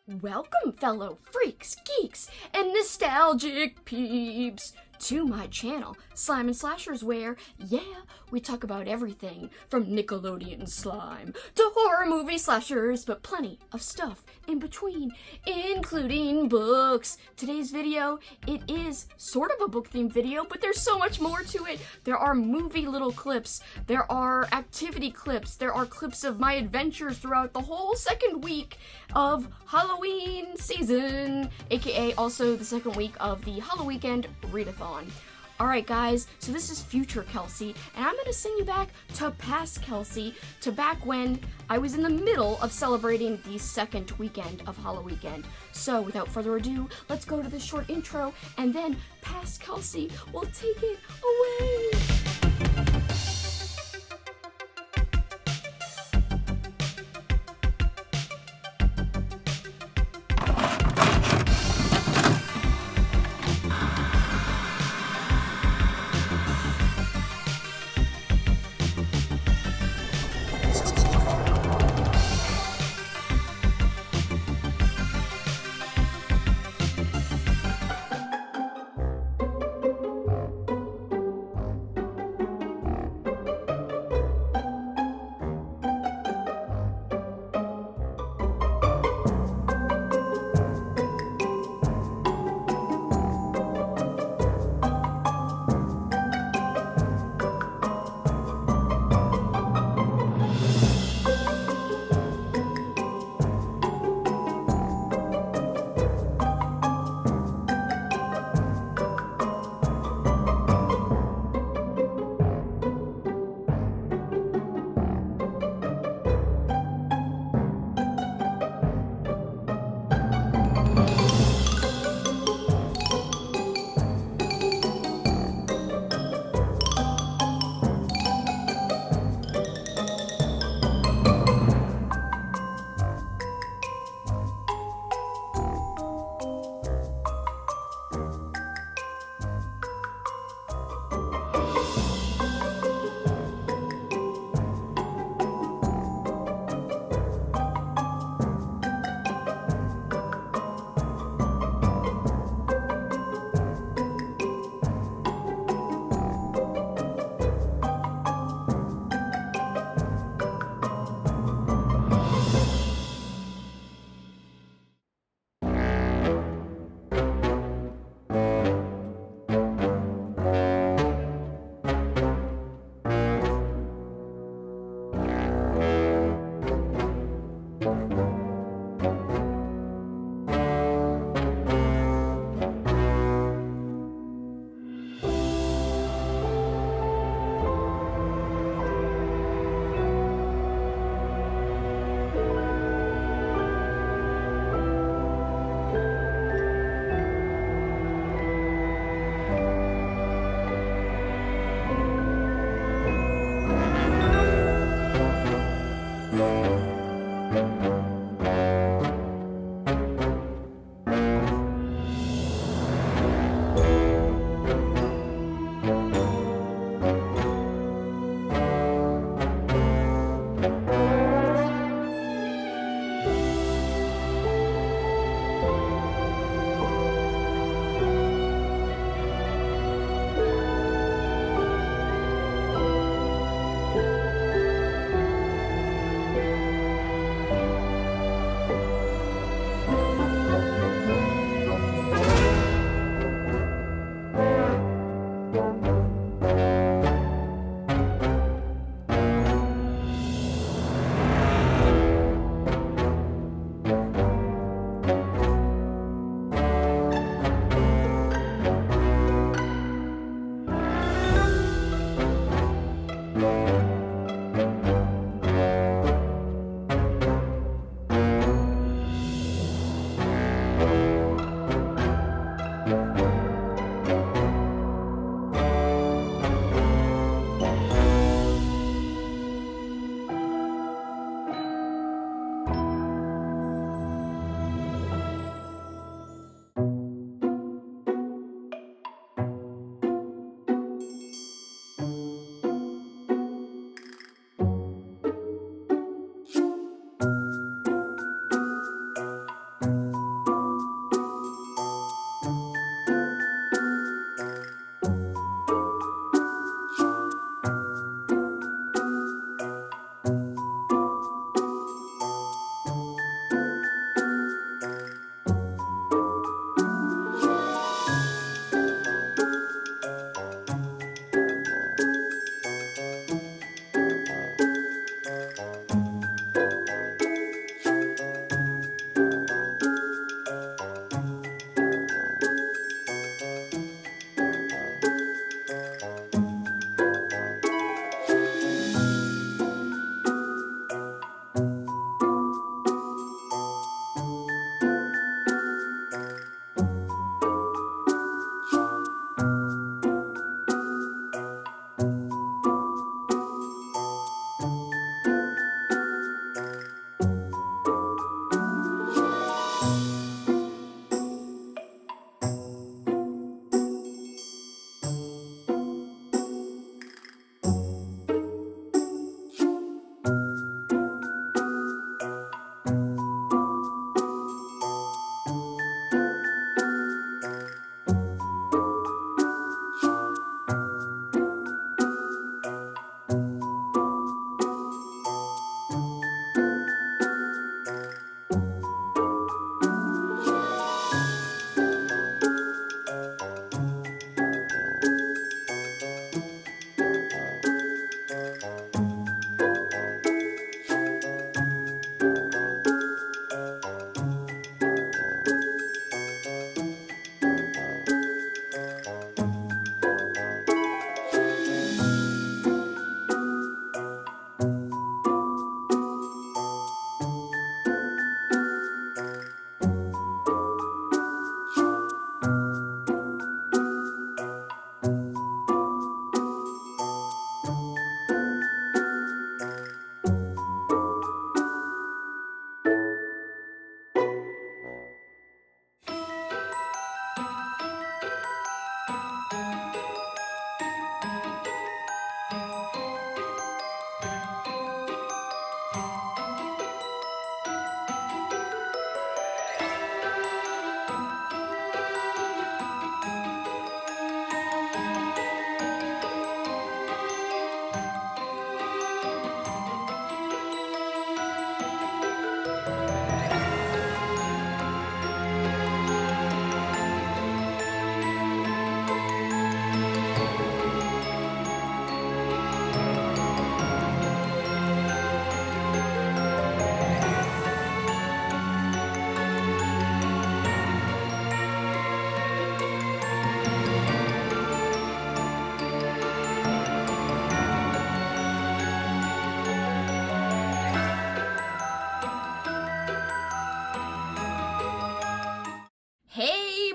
Welcome, fellow freaks, geeks, and nostalgic peeps, to my channel, Slime and Slashers, where, we talk about everything from Nickelodeon slime to horror movie slashers, but plenty of stuff in between, including books. Today's video, it is sort of a book-themed video, but there's so much more to it. There are movie little clips, there are activity clips, there are clips of my adventures throughout the whole second week of Halloween season, aka also the second week of the Halloweekend Readathon. Alright guys, so this is future Kelsi, and I'm gonna send you back to past Kelsi, to back when I was in the middle of celebrating the second weekend of Halloweekend. So without further ado, let's go to this short intro, and then past Kelsi will take it away.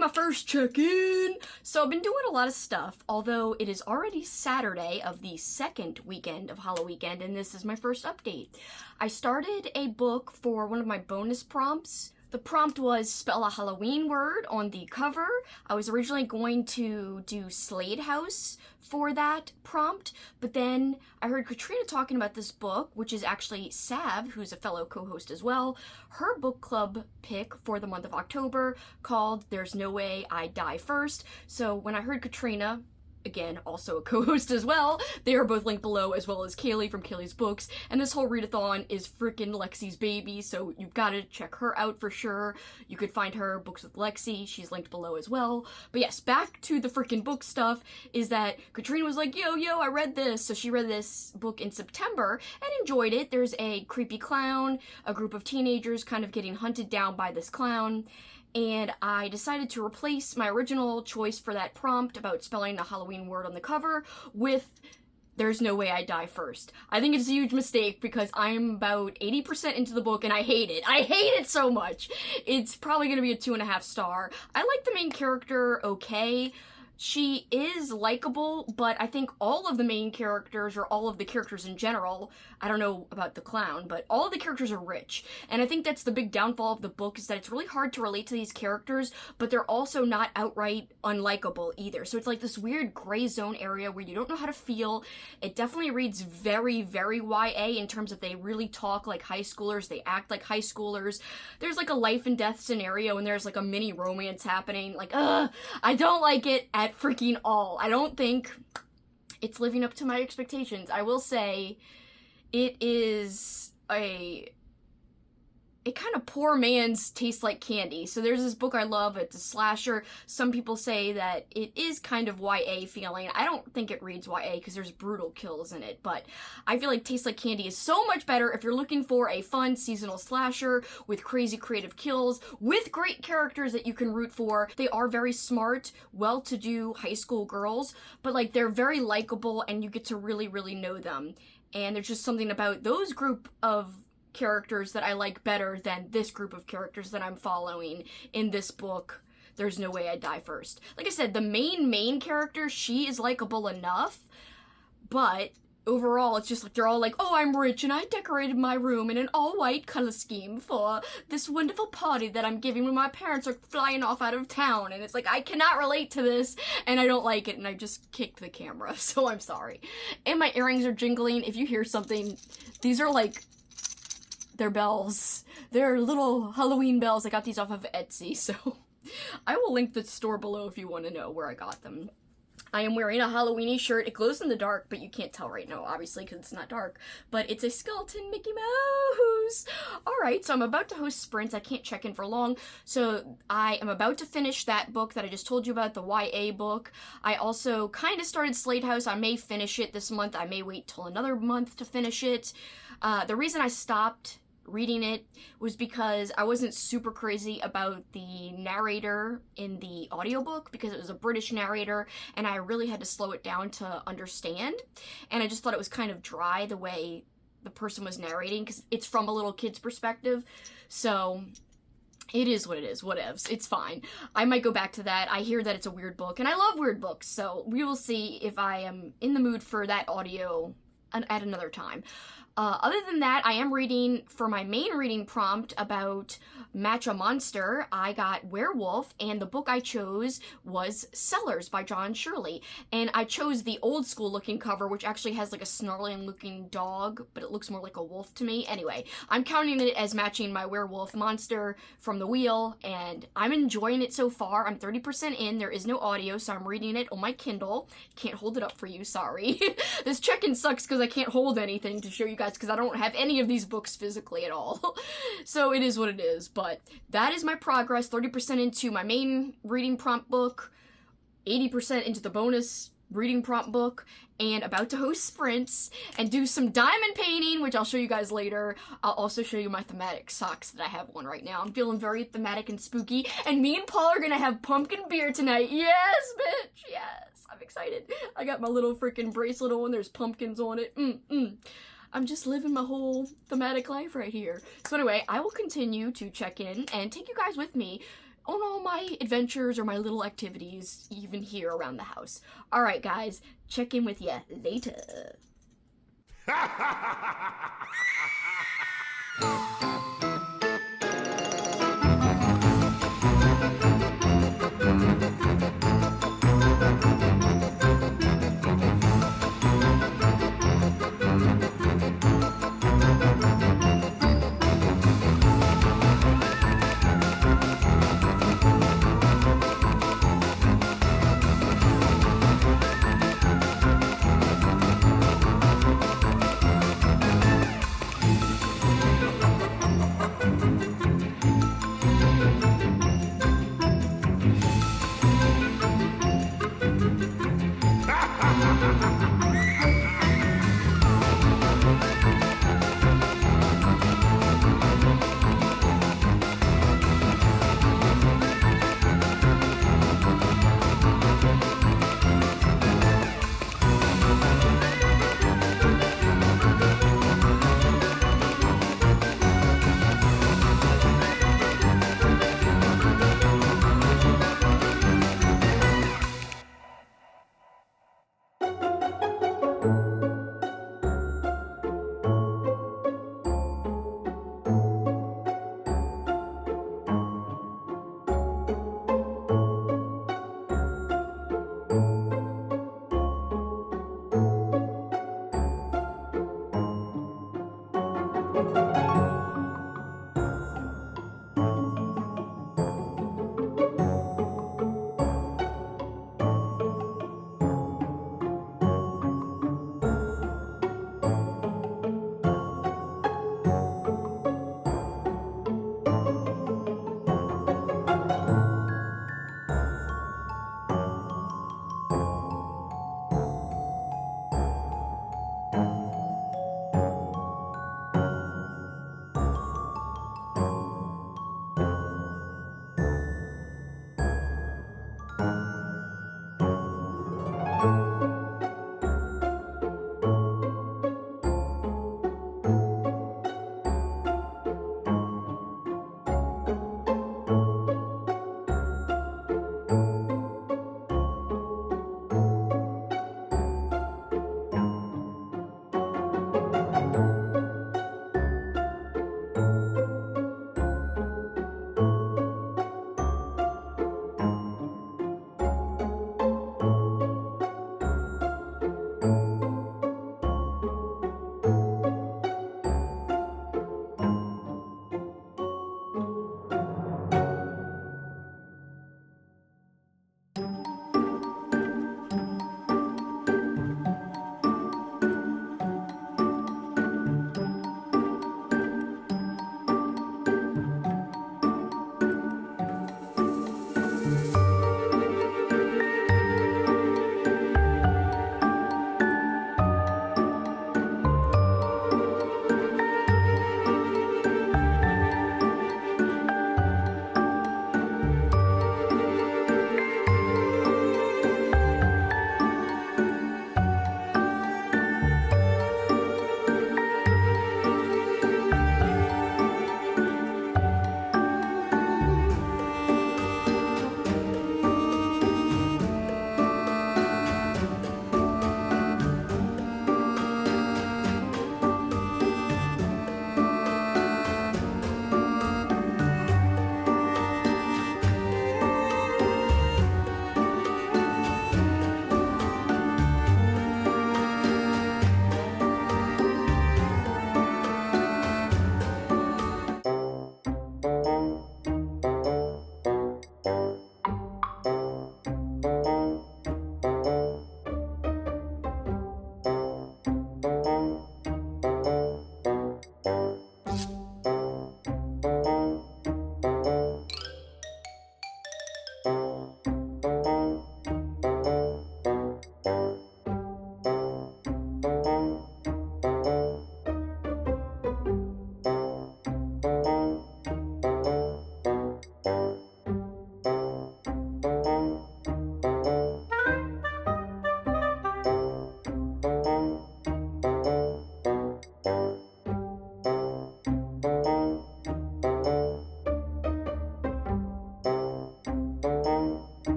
my first check-in. So I've been doing a lot of stuff, although it is already Saturday of the second weekend of Halloweekend, and this is my first update. I started a book for one of my bonus prompts. The prompt was spell a Halloween word on the cover. I was originally going to do Slade House for that prompt, but then I heard Katrina talking about this book, which is actually Sav, who's a fellow co-host as well, her book club pick for the month of October called There's No Way I Die First. So when I heard Katrina, again, also a co-host as well, they are both linked below, as well as Cailey from Cailey's Books, and this whole readathon is freaking Lexie's baby, so you've got to check her out for sure. You could find her Books with Lexie, she's linked below as well. But yes, back to the freaking book stuff, is that Katrina was like, yo, I read this. So she read this book in September and enjoyed it. There's a creepy clown, a group of teenagers kind of getting hunted down by this clown, and I decided to replace my original choice for that prompt about spelling a Halloween word on the cover with There's No Way I Die First. I think it's a huge mistake because I'm about 80% into the book and I hate it. I hate it so much. It's probably going to be a 2.5 star. I like the main character okay. She is likable, but I think all of the main characters, or all of the characters in general, I don't know about the clown, but all of the characters are rich. And I think that's the big downfall of the book, is that it's really hard to relate to these characters, but they're also not outright unlikable either. So it's like this weird gray zone area where you don't know how to feel. It definitely reads very, very YA in terms of they really talk like high schoolers, they act like high schoolers. There's like a life and death scenario and there's like a mini romance happening. Like, I don't like it at freaking all. I don't think it's living up to my expectations. I will say it is a kind of poor man's Taste Like Candy. So there's this book I love, it's a slasher. Some people say that it is kind of YA feeling. I don't think it reads YA because there's brutal kills in it, but I feel like Taste Like Candy is so much better if you're looking for a fun seasonal slasher with crazy creative kills, with great characters that you can root for. They are very smart, well-to-do high school girls, but like they're very likable and you get to really, really know them. And there's just something about those group of characters that I like better than this group of characters that I'm following in this book, There's No Way I Die First. Like I said, the main character, she is likable enough, but overall it's just like they're all like, oh, I'm rich and I decorated my room in an all-white color scheme for this wonderful party that I'm giving when my parents are flying off out of town, and it's like, I cannot relate to this and I don't like it, and I just kicked the camera, so I'm sorry. And my earrings are jingling. If you hear something, these are like, they're bells. They're little Halloween bells. I got these off of Etsy, so I will link the store below if you want to know where I got them. I am wearing a Halloween-y shirt. It glows in the dark, but you can't tell right now, obviously, because it's not dark. But it's a skeleton Mickey Mouse! Alright, so I'm about to host sprints. I can't check in for long. So I am about to finish that book that I just told you about, the YA book. I also kind of started Slade House. I may finish it this month. I may wait till another month to finish it. The reason I stopped reading it was because I wasn't super crazy about the narrator in the audiobook, because it was a British narrator and I really had to slow it down to understand, and I just thought it was kind of dry the way the person was narrating, because it's from a little kid's perspective. So it is what it is, whatevs, it's fine. I might go back to that. I hear that it's a weird book and I love weird books, so we will see if I am in the mood for that audio at another time. Other than that, I am reading for my main reading prompt about Match a Monster. I got Werewolf, and the book I chose was Sellers by John Shirley. And I chose the old school looking cover, which actually has like a snarling looking dog, but it looks more like a wolf to me. Anyway, I'm counting it as matching my werewolf monster from the wheel, and I'm enjoying it so far. I'm 30% in. There is no audio, so I'm reading it on my Kindle. Can't hold it up for you, sorry. This check-in sucks because I can't hold anything to show you guys, because I don't have any of these books physically at all. So it is what it is, but that is my progress. 30% into my main reading prompt book, 80% into the bonus reading prompt book, and about to host sprints and do some diamond painting, which I'll show you guys later. I'll also show you my thematic socks that I have on right now. I'm feeling very thematic and spooky, and me and Paul are gonna have pumpkin beer tonight. Yes, bitch, yes. I'm excited. I got my little freaking bracelet on. There's pumpkins on it. I'm just living my whole thematic life right here. So anyway, I will continue to check in and take you guys with me on all my adventures or my little activities, even here around the house. All right, guys, check in with you later.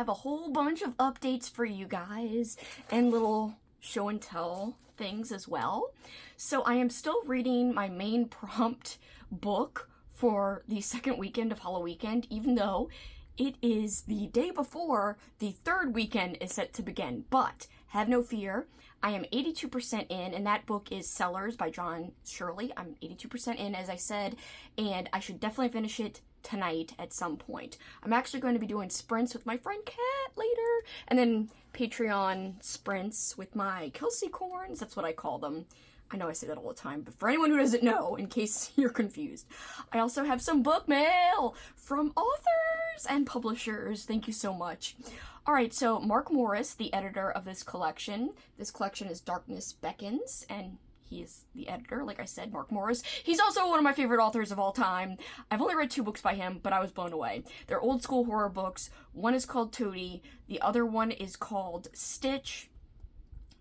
have a whole bunch of updates for you guys and little show and tell things as well. So I am still reading my main prompt book for the second weekend of Halloweekend, even though it is the day before the third weekend is set to begin. But have no fear, I am 82% in, and that book is Sellers by John Shirley. I'm 82% in, as I said, and I should definitely finish it tonight at some point. I'm actually going to be doing sprints with my friend Kat later, and then Patreon sprints with my Kelsi corns. That's what I call them. I know I say that all the time, but for anyone who doesn't know, in case you're confused, I also have some book mail from authors and publishers. Thank you so much. All right, so Mark Morris, the editor of this collection is Darkness Beckons, and he is the editor, like I said, Mark Morris. He's also one of my favorite authors of all time. I've only read 2 books by him, but I was blown away. They're old school horror books. One is called Toady. The other one is called Stitch.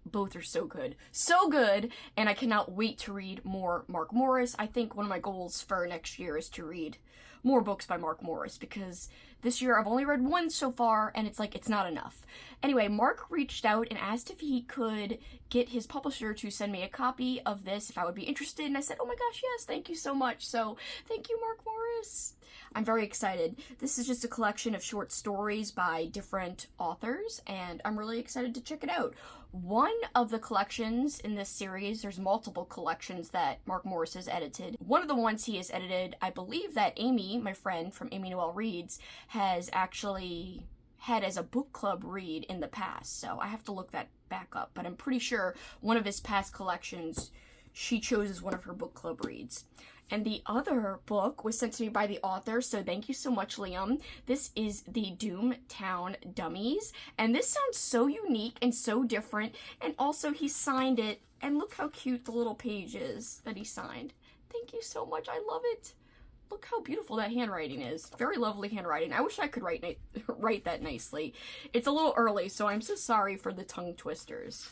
Both are so good. So good, and I cannot wait to read more Mark Morris. I think one of my goals for next year is to read more books by Mark Morris, because this year I've only read 1 so far, and it's like, it's not enough. Anyway, Mark reached out and asked if he could get his publisher to send me a copy of this if I would be interested, and I said, oh my gosh, yes, thank you so much. So, thank you, Mark Morris. I'm very excited. This is just a collection of short stories by different authors, and I'm really excited to check it out. One of the collections in this series, there's multiple collections that Mark Morris has edited. One of the ones he has edited, I believe that Amy, my friend from Amy Noel Reads, has actually had as a book club read in the past, so I have to look that back up, but I'm pretty sure one of his past collections she chose as one of her book club reads. And the other book was sent to me by the author, so thank you so much, Liam. This is the Doomtown Dummies, and this sounds so unique and so different, and also he signed it, and look how cute the little page is that he signed. Thank you so much, I love it. Look how beautiful that handwriting is. Very lovely handwriting. I wish I could write that nicely. It's a little early, so I'm so sorry for the tongue twisters.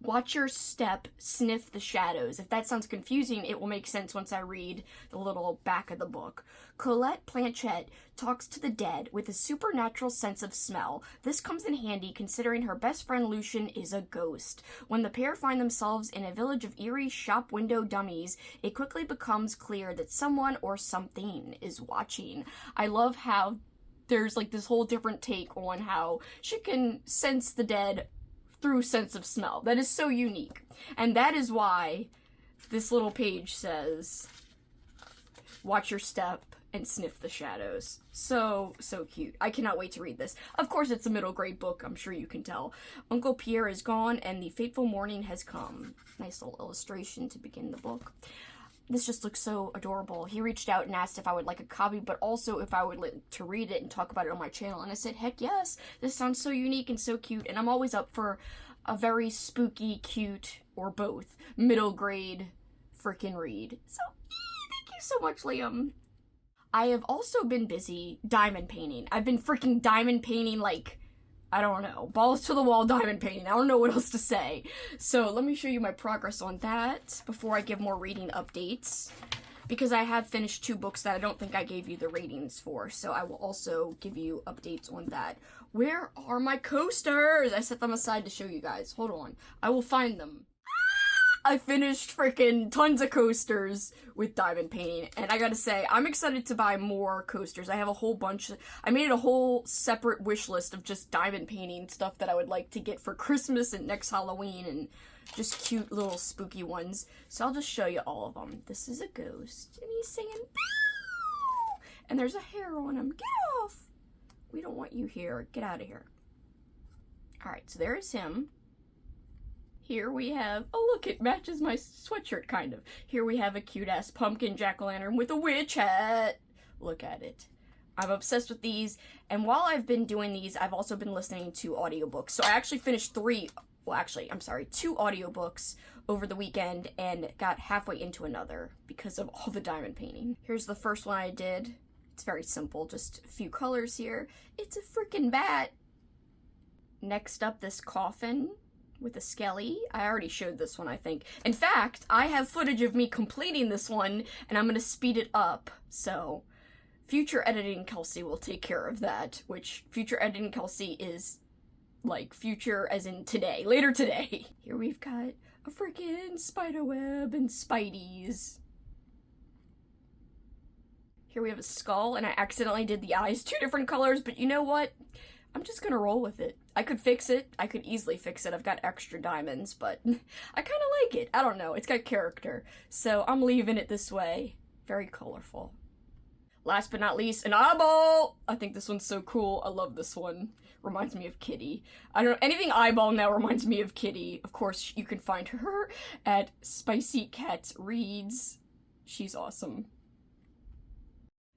Watch your step, sniff the shadows. If that sounds confusing, it will make sense once I read the little back of the book. Colette Planchette talks to the dead with a supernatural sense of smell. This comes in handy considering her best friend Lucian is a ghost. When the pair find themselves in a village of eerie shop window dummies, it quickly becomes clear that someone or something is watching. I love how there's like this whole different take on how she can sense the dead through sense of smell. That is so unique. And that is why this little page says, watch your step and sniff the shadows. So cute. I cannot wait to read this. Of course, it's a middle grade book, I'm sure you can tell. Uncle Pierre is gone and the fateful morning has come. Nice little illustration to begin the book. This just looks so adorable. He reached out and asked if I would like a copy, but also if I would like to read it and talk about it on my channel. And I said, heck yes. This sounds so unique and so cute. And I'm always up for a very spooky, cute, or both, middle grade freaking read. So, thank you so much, Liam. I have also been busy diamond painting. I've been freaking diamond painting like, I don't know, balls to the wall diamond painting. I don't know what else to say. So let me show you my progress on that before I give more reading updates, because I have finished 2 books that I don't think I gave you the ratings for, so I will also give you updates on that. Where are my coasters? I set them aside to show you guys. Hold on. I will find them. I finished freaking tons of coasters with diamond painting, and I gotta say, I'm excited to buy more coasters. I have a whole bunch. I made a whole separate wish list of just diamond painting stuff that I would like to get for Christmas and next Halloween, and just cute little spooky ones. So I'll just show you all of them. This is a ghost, and he's singing, "Boo!" And there's a hair on him. Get off! We don't want you here. Get out of here. Alright, so there is him. Here we have, oh look, it matches my sweatshirt, kind of. Here we have a cute-ass pumpkin jack-o'-lantern with a witch hat. Look at it. I'm obsessed with these, and while I've been doing these, I've also been listening to audiobooks. So I actually finished 2 audiobooks over the weekend and got halfway into another because of all the diamond painting. Here's the first one I did. It's very simple, just a few colors here. It's a freaking bat. Next up, this coffin with a skelly. I already showed this one, I think. In fact, I have footage of me completing this one, and I'm gonna speed it up. So, Future editing Kelsi will take care of that, which future editing Kelsi is like future as in today, later today. Here we've got a freaking spiderweb and spideys. Here we have a skull, and I accidentally did the eyes 2 different colors, but you know what? I'm just gonna roll with it. I could fix it. I could easily fix it. I've got extra diamonds, but I kind of like it. I don't know. It's got character. So I'm leaving it this way. Very colorful. Last but not least, an eyeball! I think this one's so cool. I love this one. Reminds me of Kitty. I don't know, anything eyeball now reminds me of Kitty. Of course, you can find her at Spicy Cats Reads. She's awesome.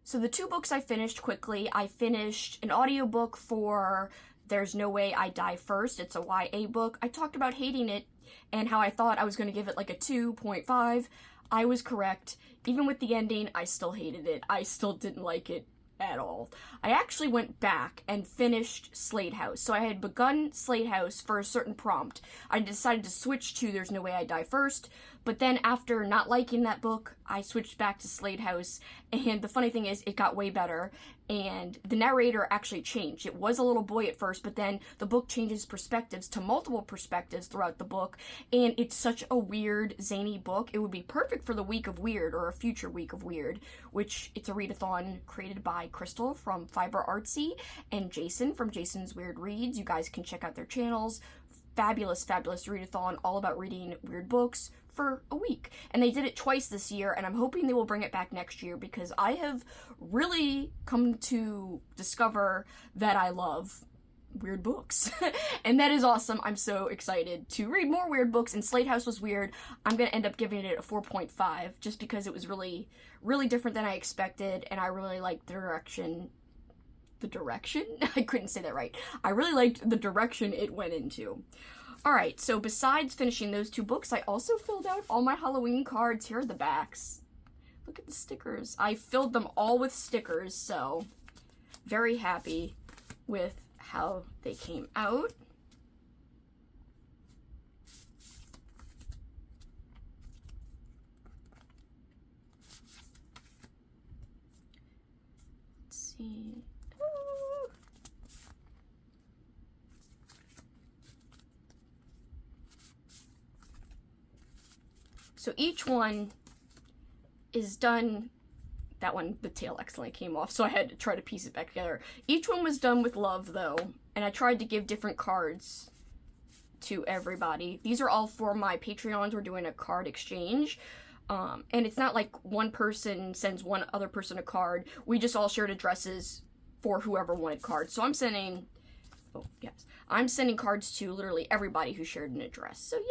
So the 2 books I finished quickly, I finished an audiobook for There's No Way I Die First. It's a YA book. I talked about hating it and how I thought I was going to give it like a 2.5. I was correct. Even with the ending, I still hated it. I still didn't like it at all. I actually went back and finished Slade House. So I had begun Slade House for a certain prompt. I decided to switch to There's No Way I Die First, but then after not liking that book, I switched back to Slade House, and the funny thing is, it got way better, and the narrator actually changed. It was a little boy at first, but then the book changes perspectives to multiple perspectives throughout the book, and it's such a weird, zany book. It would be perfect for the Week of Weird, or a future Week of Weird, which it's a readathon created by Crystal from Fiber Artsy, and Jason from Jason's Weird Reads. You guys can check out their channels. Fabulous, fabulous readathon, all about reading weird books for a week. And they did it twice this year, and I'm hoping they will bring it back next year, because I have really come to discover that I love weird books. And that is awesome. I'm so excited to read more weird books, and Slade House was weird. I'm gonna end up giving it a 4.5, just because it was really, really different than I expected, and I really liked the direction. I couldn't say that right. I really liked the direction it went into. Alright, so besides finishing those 2 books, I also filled out all my Halloween cards. Here are the backs. Look at the stickers. I filled them all with stickers, so very happy with how they came out. Let's see. So each one is done, that one, the tail accidentally came off, so I had to try to piece it back together. Each one was done with love, though, and I tried to give different cards to everybody. These are all for my Patreons. We're doing a card exchange, and it's not like one person sends one other person a card. We just all shared addresses for whoever wanted cards. So I'm sending, I'm sending cards to literally everybody who shared an address, so yay!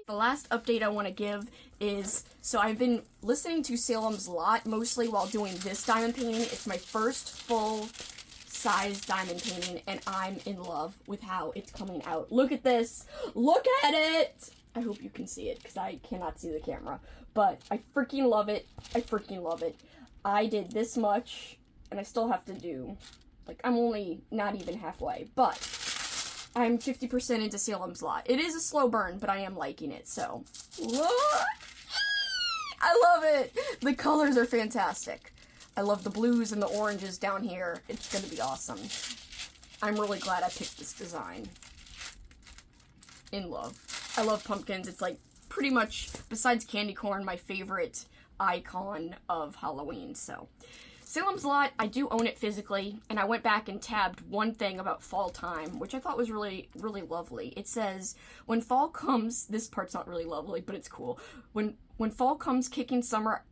The last update I want to give is, so I've been listening to Salem's Lot mostly while doing this diamond painting. It's my first full-size diamond painting, and I'm in love with how it's coming out. Look at this! Look at it! I hope you can see it, because I cannot see the camera. But I freaking love it. I freaking love it. I did this much, and I still have to do, like, I'm only not even halfway, but I'm 50% into Salem's Lot. It is a slow burn, but I am liking it, so. Look! I love it! The colors are fantastic. I love the blues and the oranges down here. It's gonna be awesome. I'm really glad I picked this design. In love. I love pumpkins. It's like pretty much, besides candy corn, my favorite icon of Halloween, so. Salem's Lot, I do own it physically, and I went back and tabbed one thing about fall time, which I thought was really, really lovely. It says, when fall comes, this part's not really lovely, but it's cool. When fall comes kicking summer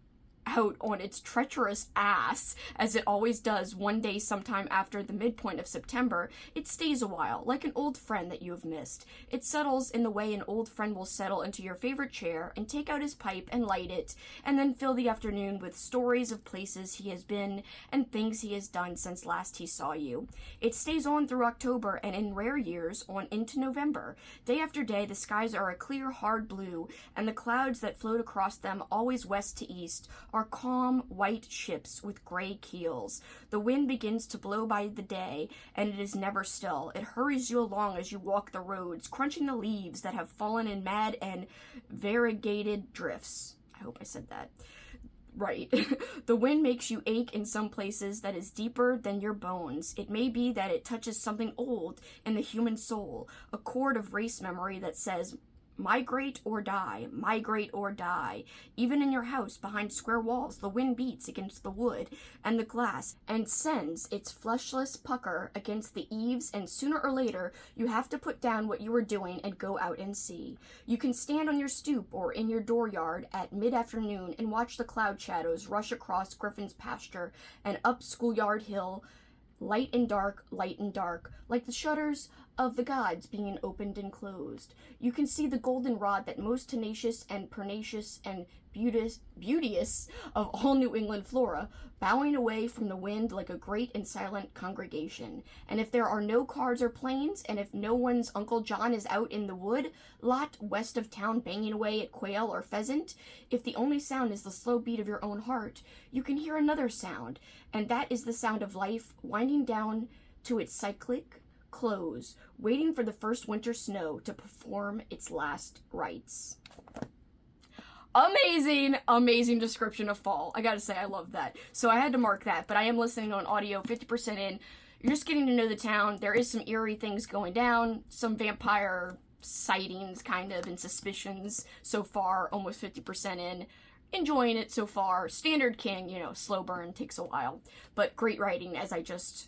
out on its treacherous ass, as it always does one day sometime after the midpoint of September, it stays a while, like an old friend that you have missed. It settles in the way an old friend will settle into your favorite chair and take out his pipe and light it, and then fill the afternoon with stories of places he has been and things he has done since last he saw you. It stays on through October, and in rare years, on into November. Day after day, the skies are a clear, hard blue, and the clouds that float across them, always west to east, are calm, white ships with gray keels. The wind begins to blow by the day, and it is never still. It hurries you along as you walk the roads, crunching the leaves that have fallen in mad and variegated drifts. I hope I said that. Right. The wind makes you ache in some places that is deeper than your bones. It may be that it touches something old in the human soul, a chord of race memory that says, migrate or die, migrate or die. Even in your house, behind square walls, the wind beats against the wood and the glass and sends its fleshless pucker against the eaves, and sooner or later, you have to put down what you are doing and go out and see. You can stand on your stoop or in your dooryard at mid-afternoon and watch the cloud shadows rush across Griffin's pasture and up Schoolyard Hill, light and dark, like the shutters of the gods being opened and closed. You can see the goldenrod, that most tenacious and pernicious and beauteous of all New England flora, bowing away from the wind like a great and silent congregation. And if there are no cars or planes, and if no one's Uncle John is out in the wood lot west of town banging away at quail or pheasant, if the only sound is the slow beat of your own heart, you can hear another sound, and that is the sound of life winding down to its cyclic close, waiting for the first winter snow to perform its last rites. Amazing description of fall. I gotta say, I love that. So I had to mark that, but I am listening on audio, 50% in. You're just getting to know the town. There is some eerie things going down, some vampire sightings, kind of, and suspicions so far, almost 50% in. Enjoying it so far. Standard King, slow burn, takes a while, but great writing, as I just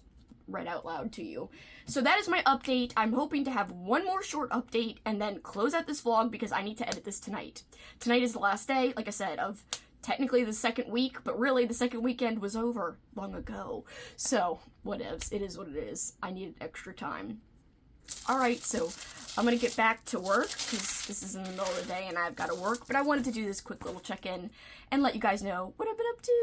read out loud to you. So that is my update. I'm hoping to have one more short update and then close out this vlog because I need to edit this tonight. Tonight is the last day, like I said, of technically the second week, but really the second weekend was over long ago. So, whatevs. It is what it is. I needed extra time. Alright, so I'm gonna get back to work because this is in the middle of the day and I've got to work, but I wanted to do this quick little check-in and let you guys know what I've been up to.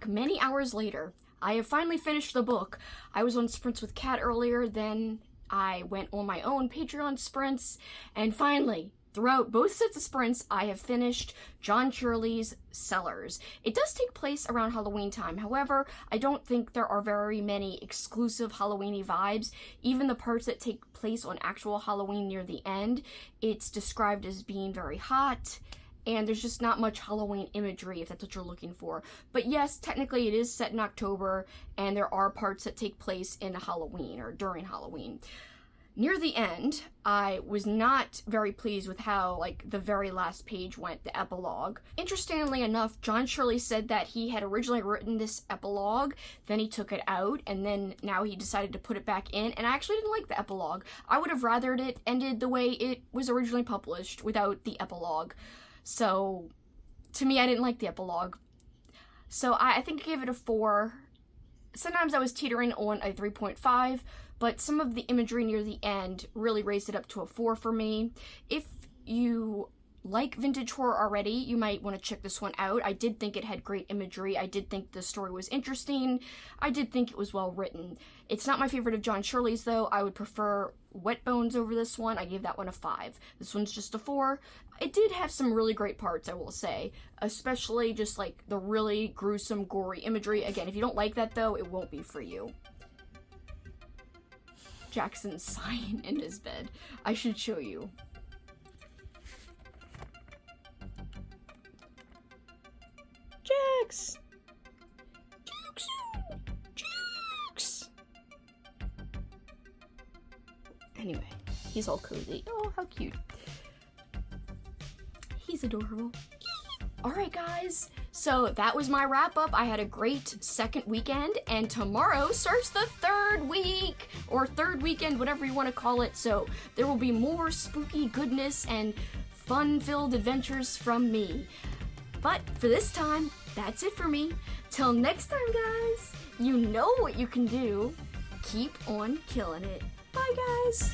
Many hours later, I have finally finished the book. I was on sprints with Kat earlier, then I went on my own Patreon sprints, and finally, throughout both sets of sprints, I have finished John Shirley's Cellars. It does take place around Halloween time, however, I don't think there are very many exclusive Halloweeny vibes. Even the parts that take place on actual Halloween near the end, it's described as being very hot, and there's just not much Halloween imagery, if that's what you're looking for. But yes, technically it is set in October, and there are parts that take place in Halloween, or during Halloween. Near the end, I was not very pleased with how, the very last page went, the epilogue. Interestingly enough, John Shirley said that he had originally written this epilogue, then he took it out, and then now he decided to put it back in, and I actually didn't like the epilogue. I would have rathered it ended the way it was originally published, without the epilogue. So, to me, I didn't like the epilogue. So, I think I gave it a 4. Sometimes I was teetering on a 3.5, but some of the imagery near the end really raised it up to a 4 for me. If you like vintage horror already, you might want to check this one out. I did think it had great imagery. I did think the story was interesting. I did think it was well written. It's not my favorite of John Shirley's, though. I would prefer Wet Bones over this one. I gave that one a 5. This one's just a 4. It did have some really great parts, I will say, especially just the really gruesome, gory imagery. Again, if you don't like that, though, it won't be for you. Jackson's sighing in his bed. I should show you. Jax! Jax! Anyway, he's all cozy. Oh, how cute. He's adorable. Alright guys, so that was my wrap up. I had a great second weekend, and tomorrow starts the third week, or third weekend, whatever you want to call it. So there will be more spooky goodness and fun-filled adventures from me. But for this time, that's it for me. Till next time, guys, you know what you can do. Keep on killing it. Bye, guys.